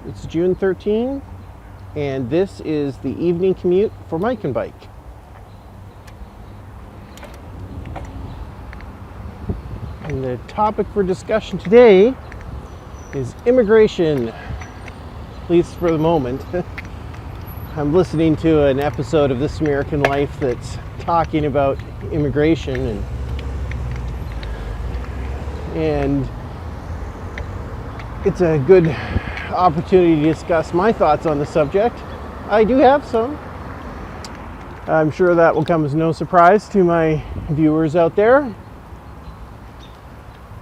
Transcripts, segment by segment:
It's June 13th, and this is the evening commute for micandbike. And the topic for discussion today is immigration, at least for the moment. I'm listening to an episode of This American Life that's talking about immigration, and it's a good opportunity to discuss my thoughts on the subject. I do have some. I'm sure that will come as no surprise to my viewers out there.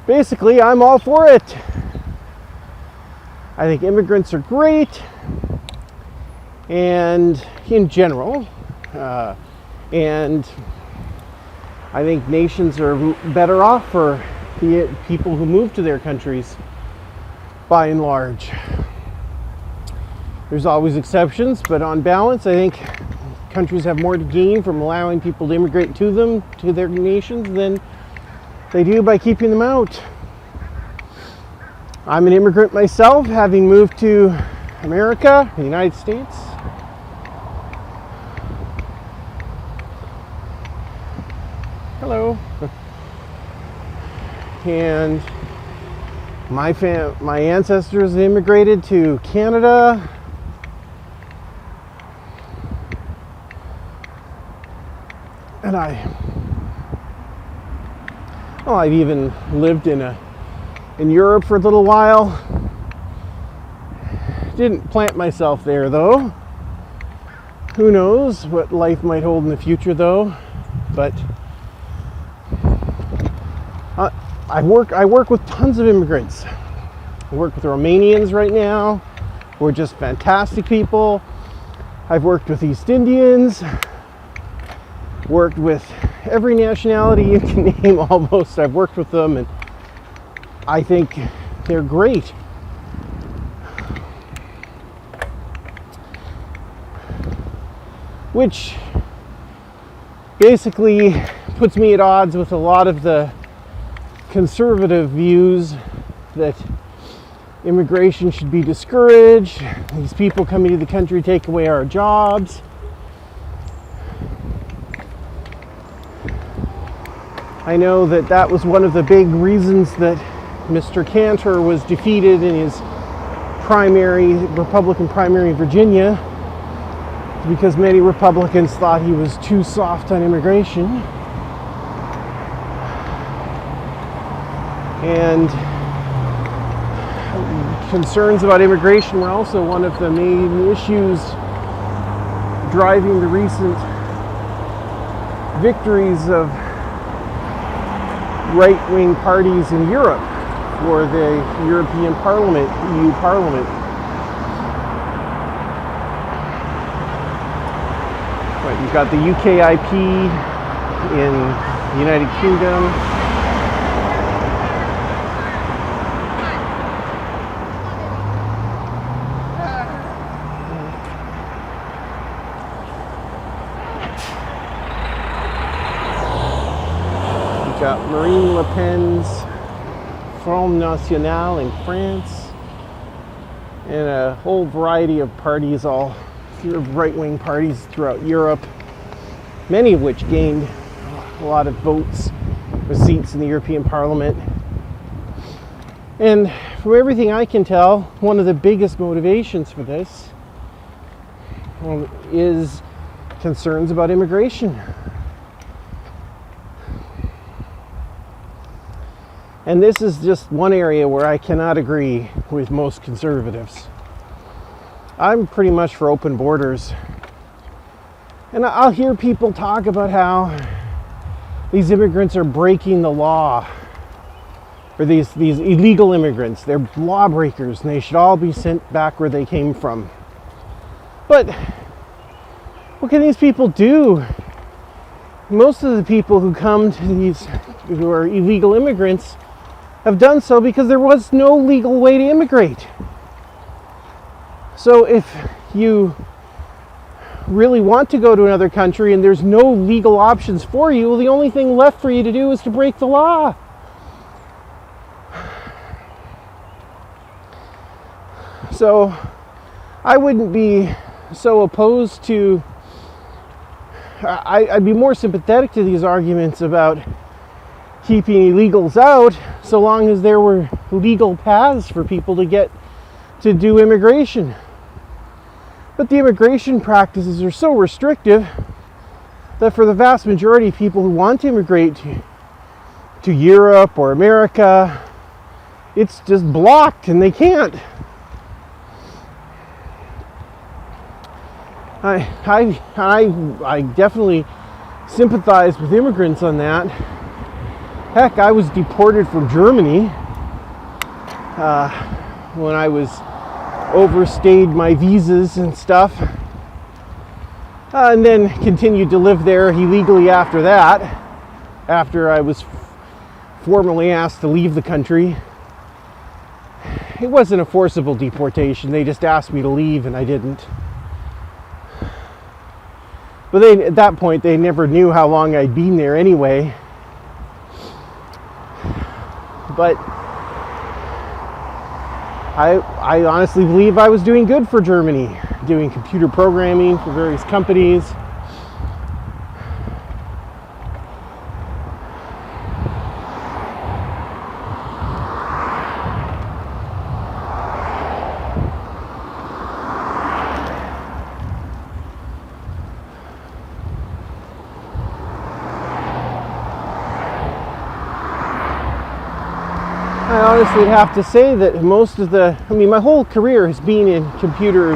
Basically, I'm all for it. I think immigrants are great, and in general, and I think nations are better off for the people who move to their countries, by and large. There's always exceptions, but on balance, I think countries have more to gain from allowing people to immigrate to them, to their nations, than they do by keeping them out. I'm an immigrant myself, having moved to America, the United States. Hello. And my ancestors immigrated to Canada. And I've even lived in Europe for a little while. Didn't plant myself there though. Who knows what life might hold in the future though. But I work with tons of immigrants. I work with Romanians right now, who are just fantastic people. I've worked with East Indians, worked with every nationality you can name almost. I've worked with them, and I think they're great. Which basically puts me at odds with a lot of the conservative views that immigration should be discouraged. These people coming to the country take away our jobs. I know that was one of the big reasons that Mr. Cantor was defeated in his Republican primary in Virginia, because many Republicans thought he was too soft on immigration. And concerns about immigration were also one of the main issues driving the recent victories of right-wing parties in Europe for the European Parliament, EU Parliament. Right, you've got the UKIP in the United Kingdom. You've got Marine Le Pen's Front National in France, and a whole variety of parties, all right-wing parties throughout Europe, many of which gained a lot of votes with seats in the European Parliament. And from everything I can tell, one of the biggest motivations for this is concerns about immigration. And this is just one area where I cannot agree with most conservatives. I'm pretty much for open borders. And I'll hear people talk about how these immigrants are breaking the law. Or these illegal immigrants, they're lawbreakers, and they should all be sent back where they came from. But what can these people do? Most of the people who come to who are illegal immigrants have done so because there was no legal way to immigrate. So if you really want to go to another country and there's no legal options for you, well, the only thing left for you to do is to break the law. So I wouldn't be so opposed to, I'd be more sympathetic to these arguments about keeping illegals out so long as there were legal paths for people to get to do immigration. But the immigration practices are so restrictive that for the vast majority of people who want to immigrate to Europe or America, it's just blocked and they can't. I definitely sympathize with immigrants on that. Heck, I was deported from Germany when I was overstayed my visas and stuff, and then continued to live there illegally after that, after I was formally asked to leave the country. It wasn't a forcible deportation, they just asked me to leave and I didn't. But at that point, they never knew how long I'd been there anyway. But I honestly believe I was doing good for Germany, doing computer programming for various companies. I honestly have to say that my whole career has been in computer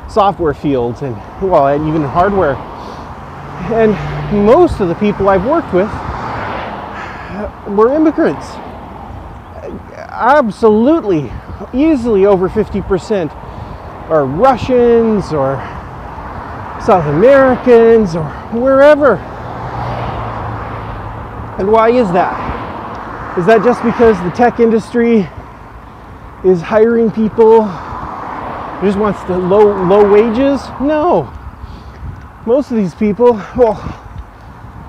software fields and even hardware. And most of the people I've worked with were immigrants. Absolutely, easily over 50% are Russians or South Americans or wherever. And why is that? Is that just because the tech industry is hiring people who just wants the low wages? No. Most of these people,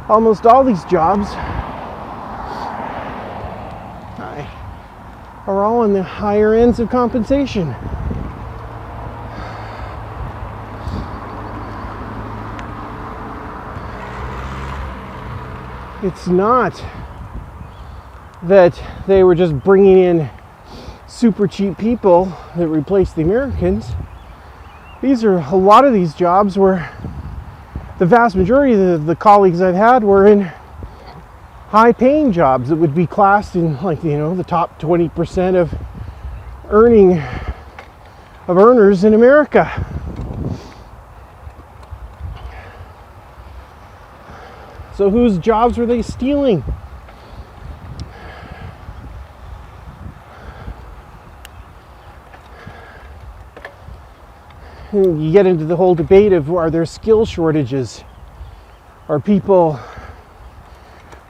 almost all these jobs are all on the higher ends of compensation. It's not that they were just bringing in super cheap people that replaced the Americans. A lot of these jobs were, the vast majority of the colleagues I've had were in high paying jobs that would be classed in the top 20% of earners in America. So whose jobs were they stealing? You get into the whole debate of, are there skill shortages? Is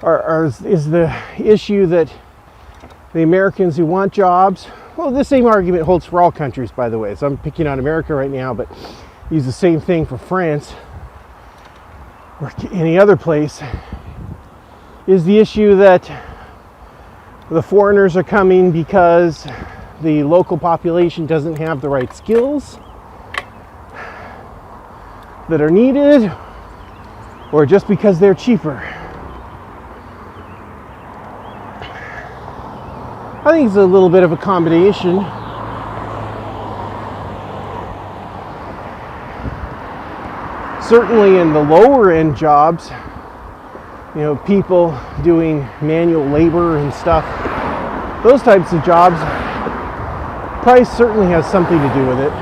the issue that the Americans who want jobs, the same argument holds for all countries, by the way. So I'm picking on America right now, but use the same thing for France or any other place. Is the issue that the foreigners are coming because the local population doesn't have the right skills that are needed, or just because they're cheaper? I think it's a little bit of a combination. Certainly in the lower end jobs, people doing manual labor and stuff, those types of jobs, price certainly has something to do with it.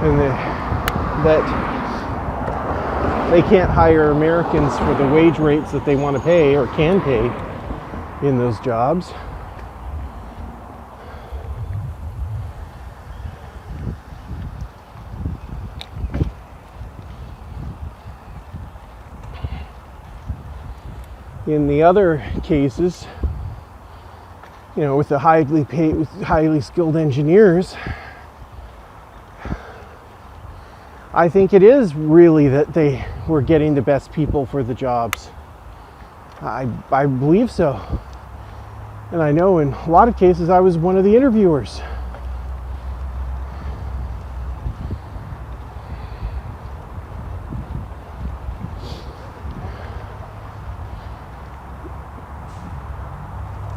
And that they can't hire Americans for the wage rates that they want to pay or can pay in those jobs. In the other cases, with the highly skilled engineers, I think it is really that they were getting the best people for the jobs. I believe so. And I know in a lot of cases I was one of the interviewers.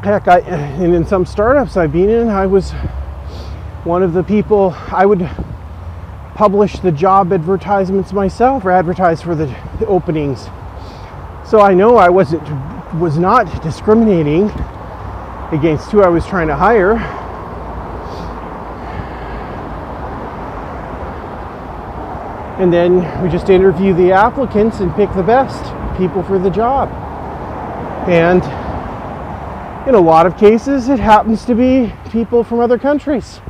Heck, and in some startups I've been in, I was one of the people. I would publish the job advertisements myself, or advertise for the openings. So I know I was not discriminating against who I was trying to hire. And then we just interview the applicants and pick the best people for the job. And in a lot of cases, it happens to be people from other countries.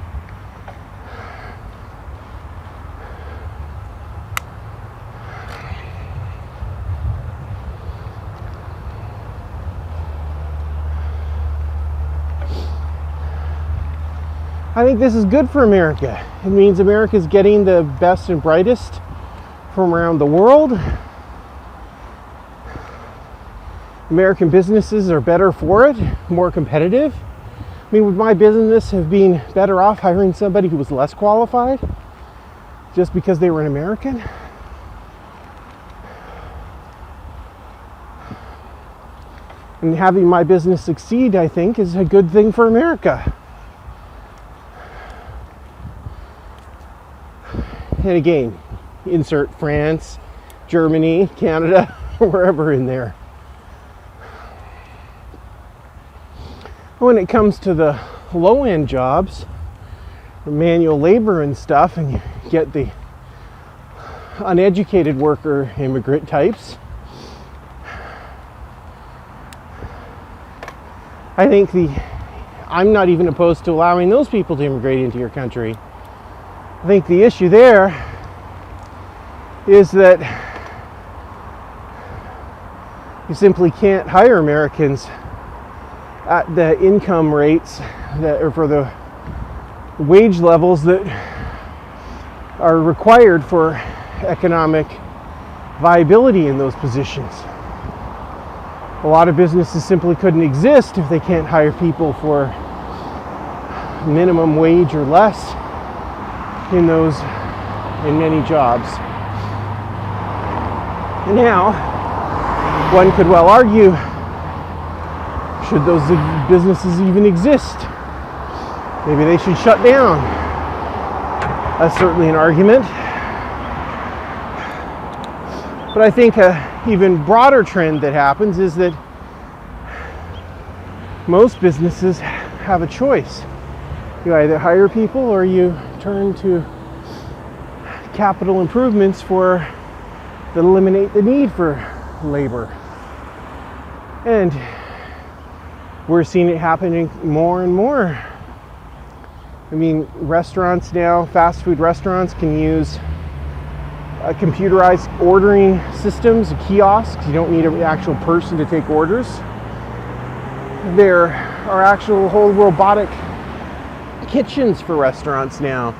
I think this is good for America. It means America is getting the best and brightest from around the world. American businesses are better for it, more competitive. I mean, would my business have been better off hiring somebody who was less qualified just because they were an American? And having my business succeed, I think, is a good thing for America. And again, insert France, Germany, Canada, wherever in there. When it comes to the low-end jobs, manual labor and stuff, and you get the uneducated worker immigrant types, I think I'm not even opposed to allowing those people to immigrate into your country. I think the issue there is that you simply can't hire Americans at the income rates that, or for the wage levels that are required for economic viability in those positions. A lot of businesses simply couldn't exist if they can't hire people for minimum wage or less in many jobs. And now, one could well argue, should those businesses even exist? Maybe they should shut down. That's certainly an argument. But I think an even broader trend that happens is that most businesses have a choice. You either hire people or you turn to capital improvements that eliminate the need for labor. And we're seeing it happening more and more. I mean, restaurants now, fast food restaurants can use computerized ordering systems, kiosks. You don't need an actual person to take orders. There are actual whole robotic kitchens for restaurants now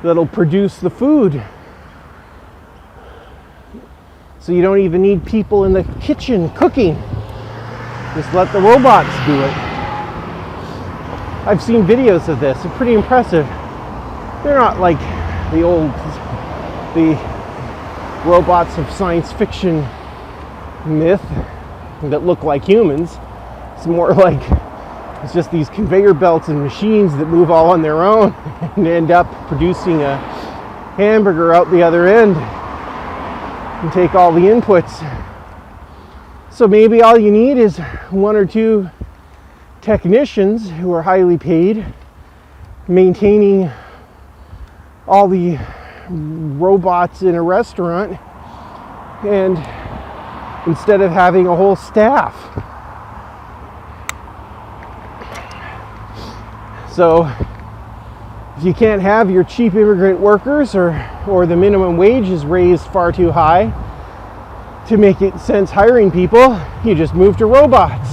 that'll produce the food. So you don't even need people in the kitchen cooking. Just let the robots do it. I've seen videos of this. They're pretty impressive. They're not like the robots of science fiction myth that look like humans. It's more like it's just these conveyor belts and machines that move all on their own and end up producing a hamburger out the other end and take all the inputs. So maybe all you need is one or two technicians who are highly paid maintaining all the robots in a restaurant, and instead of having a whole staff. So if you can't have your cheap immigrant workers or the minimum wage is raised far too high to make it sense hiring people, you just move to robots.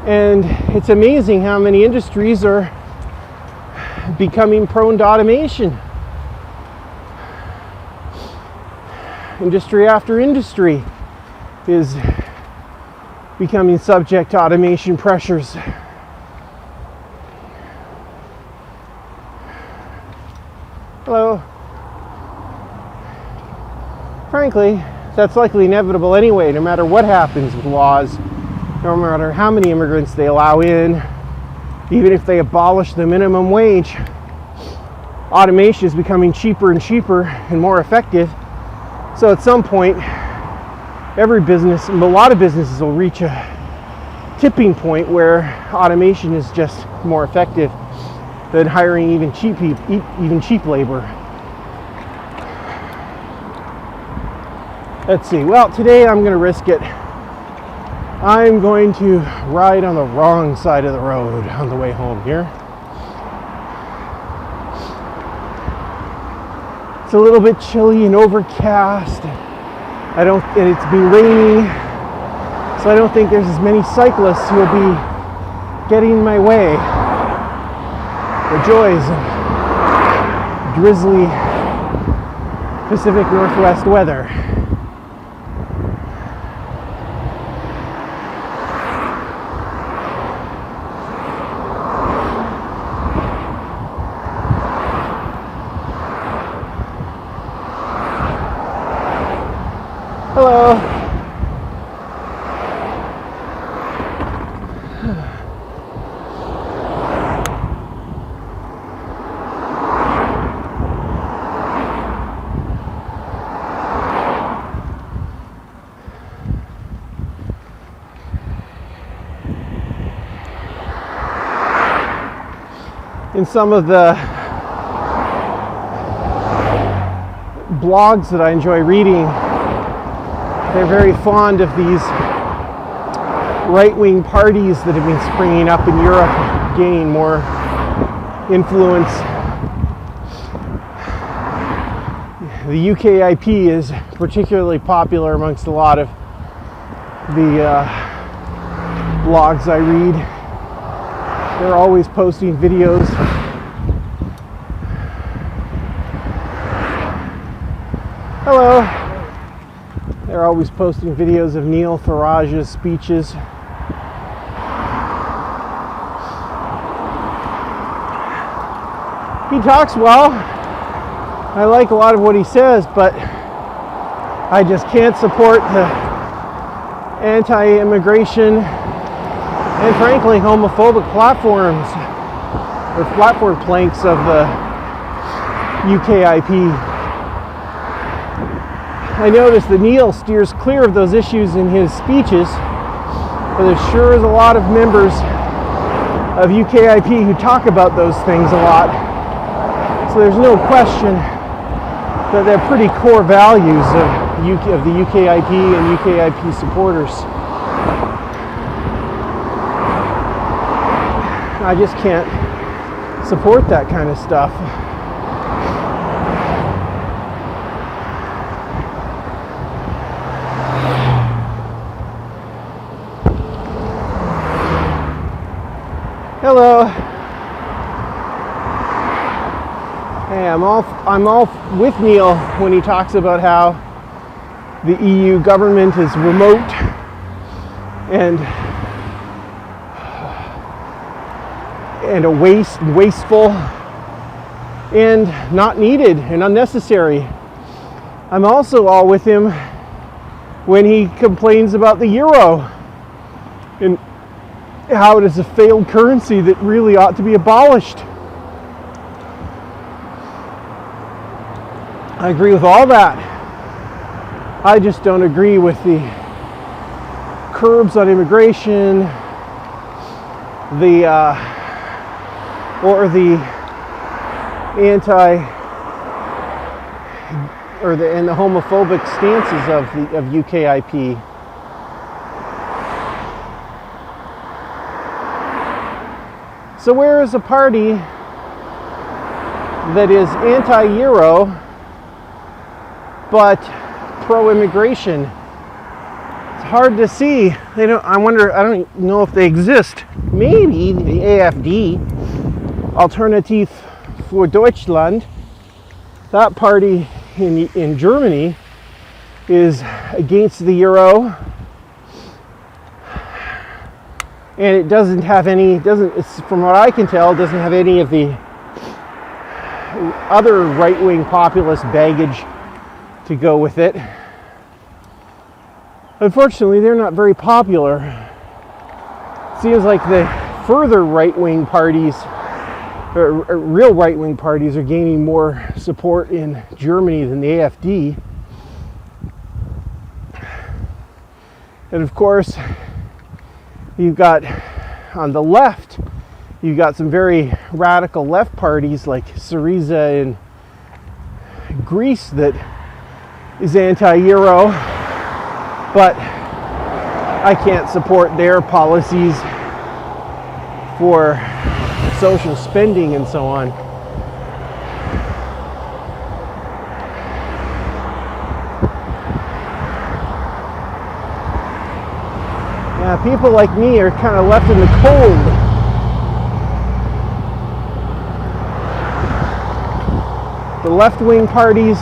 And it's amazing how many industries are becoming prone to automation. Industry after industry is becoming subject to automation pressures. Hello. Frankly, that's likely inevitable anyway, no matter what happens with laws no matter how many immigrants they allow in, even if they abolish the minimum wage, automation is becoming cheaper and cheaper and more effective. So at some point, every business, a lot of businesses will reach a tipping point where automation is just more effective than hiring even cheap labor. Let's see. Well, today I'm going to risk it. I'm going to ride on the wrong side of the road on the way home here. It's a little bit chilly and overcast. And it's been raining, so I don't think there's as many cyclists who will be getting in my way. The joys of drizzly Pacific Northwest weather. Hello. In some of the blogs that I enjoy reading, they're very fond of these right-wing parties that have been springing up in Europe, gaining more influence. The UKIP is particularly popular amongst a lot of the blogs I read. They're always posting videos. Hello. They're always posting videos of Neil Farage's speeches. He talks well. I like a lot of what he says, but I just can't support the anti-immigration and frankly homophobic platforms or platform planks of the UKIP. I noticed that Neil steers clear of those issues in his speeches, but there sure is a lot of members of UKIP who talk about those things a lot. So there's no question that they're pretty core values of the UKIP and UKIP supporters. I just can't support that kind of stuff. Hello. Hey, I'm all with Neil when he talks about how the EU government is remote and wasteful and not needed and unnecessary. I'm also all with him when he complains about the euro and how it is a failed currency that really ought to be abolished. I agree with all that. I just don't agree with the curbs on immigration, the homophobic stances of UKIP. So where is a party that is anti-Euro but pro-immigration? It's hard to see. I don't know if they exist. Maybe the AfD, Alternative für Deutschland, that party in Germany is against the euro, and it doesn't have any, from what I can tell, doesn't have any of the other right-wing populist baggage to go with it. Unfortunately, they're not very popular. seems like the further right-wing parties, or real right-wing parties, are gaining more support in Germany than the AfD. And of course, you've got on the left, you've got some very radical left parties like Syriza in Greece that is anti-Euro, but I can't support their policies for social spending and so on. Yeah, people like me are kind of left in the cold. The left-wing parties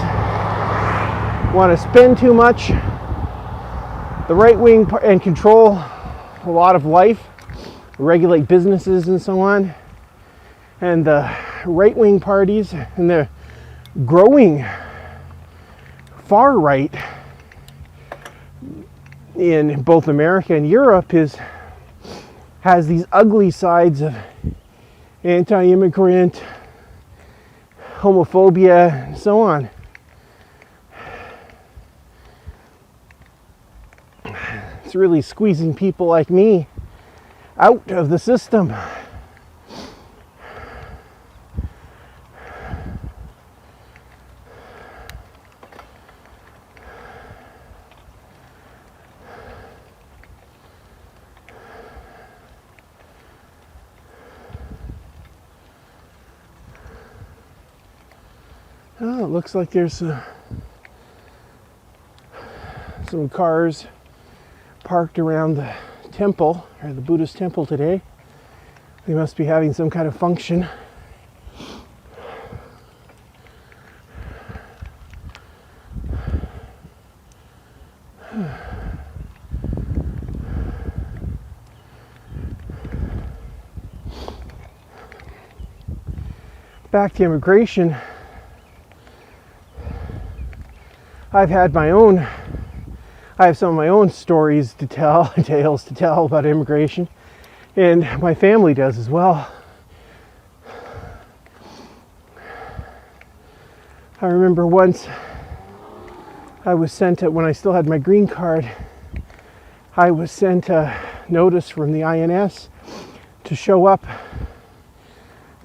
want to spend too much. The right-wing and control a lot of life, regulate businesses and so on. And the right-wing parties and the growing far right in both America and Europe has these ugly sides of anti-immigrant, homophobia, and so on. It's really squeezing people like me out of the system. Oh, it looks like there's some cars parked around the temple, or the Buddhist temple today. They must be having some kind of function. Back to immigration. I have some of my own stories to tell, tales to tell about immigration, and my family does as well. I remember once I was sent, when I still had my green card, I was sent a notice from the INS to show up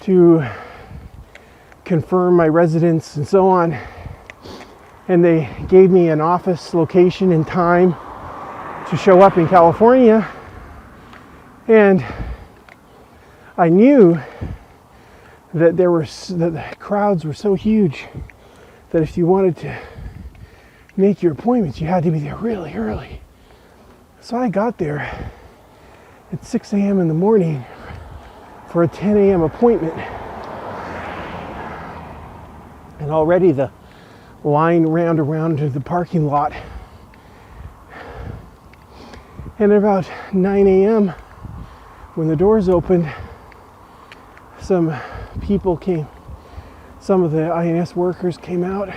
to confirm my residence and so on. And they gave me an office location and time to show up in California. And I knew that the crowds were so huge that if you wanted to make your appointments, you had to be there really early. So I got there at 6 a.m. in the morning for a 10 a.m. appointment. And already the line round around to the parking lot. And at about 9 a.m. when the doors opened, some people came, some of the INS workers came out.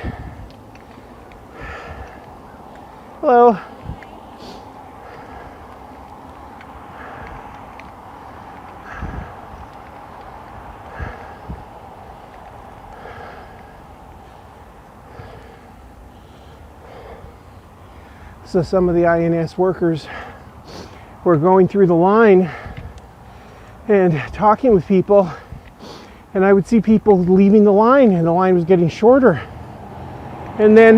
Hello. So some of the INS workers were going through the line and talking with people, and I would see people leaving the line, and the line was getting shorter. And then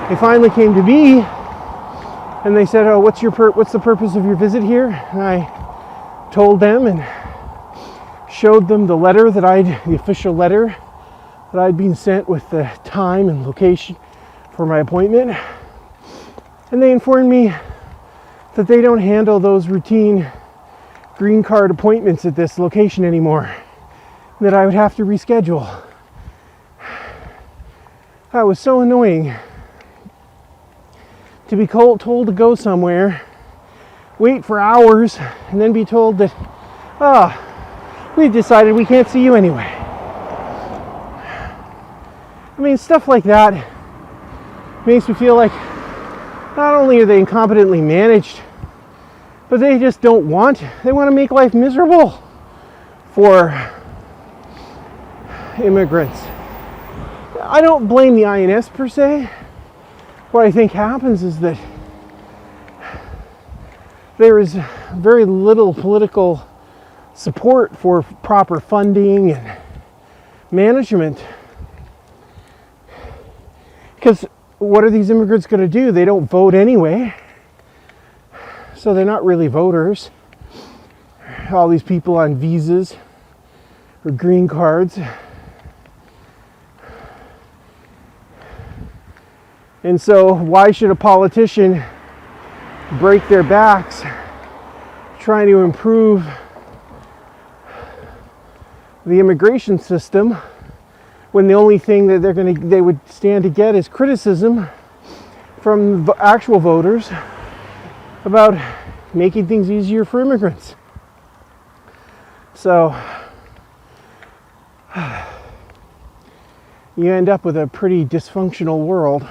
they finally came to me, and they said, "Oh, what's the purpose of your visit here?" And I told them and showed them the letter the official letter that I'd been sent with the time and location for my appointment. And they informed me that they don't handle those routine green card appointments at this location anymore, that I would have to reschedule. That was so annoying to be told to go somewhere, wait for hours, and then be told that, we've decided we can't see you anyway. I mean, stuff like that makes me feel like not only are they incompetently managed, But they just don't want, they want to make life miserable for immigrants. I don't blame the INS per se. What I think happens is that there is very little political support for proper funding and management. Because what are these immigrants going to do? They don't vote anyway. So they're not really voters. All these people on visas or green cards. And so why should a politician break their backs trying to improve the immigration system when the only thing that they would stand to get is criticism from actual voters about making things easier for immigrants? So you end up with a pretty dysfunctional world.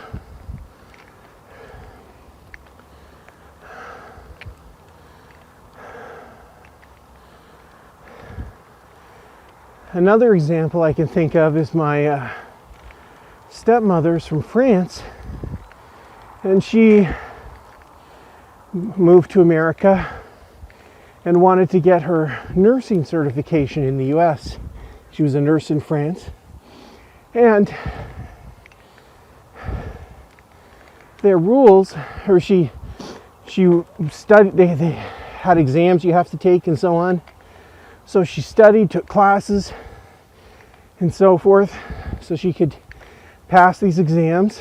Another example I can think of is my stepmother's from France, and she moved to America and wanted to get her nursing certification in the US. She was a nurse in France, and their rules, or she studied, they had exams you have to take and so on. So she studied, took classes, and so forth, so she could pass these exams.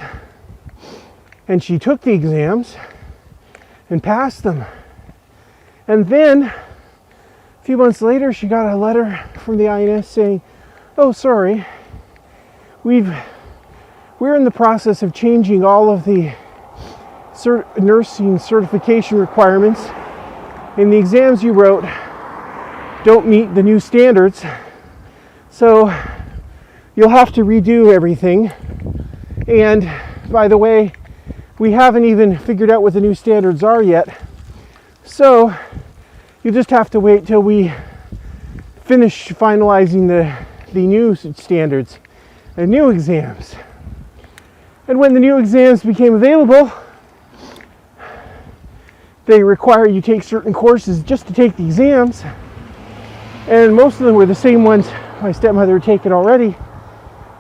And she took the exams and passed them. And then, a few months later, she got a letter from the INS saying, "Oh, sorry, we're in the process of changing all of the nursing certification requirements, and the exams you wrote don't meet the new standards, so you'll have to redo everything. And by the way, we haven't even figured out what the new standards are yet, so you just have to wait till we finish finalizing the new standards and new exams." And when the new exams became available, they require you take certain courses just to take the exams. And most of them were the same ones my stepmother had taken already.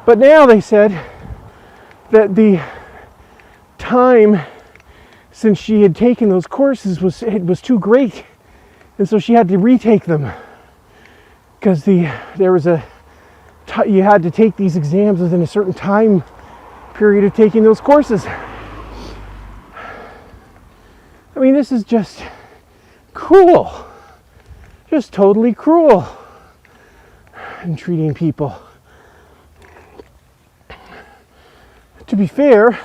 But now they said that the time since she had taken those courses was too great. And so she had to retake them. Because you had to take these exams within a certain time period of taking those courses. I mean, this is just cruel. Just totally cruel in treating people. To be fair,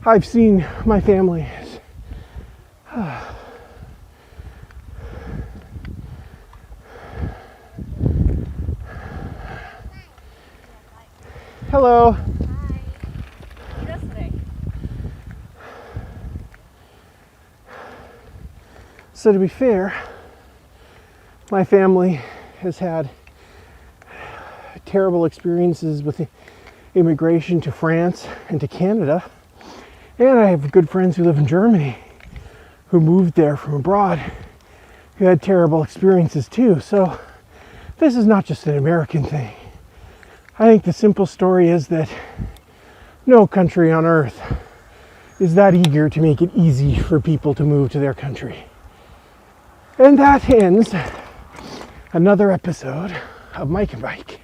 I've seen my family. Hello. Hi. How are you today? So to be fair, my family has had terrible experiences with immigration to France and to Canada. And I have good friends who live in Germany who moved there from abroad who had terrible experiences too. So this is not just an American thing. I think the simple story is that no country on earth is that eager to make it easy for people to move to their country. And that ends another episode of Mike and Bike.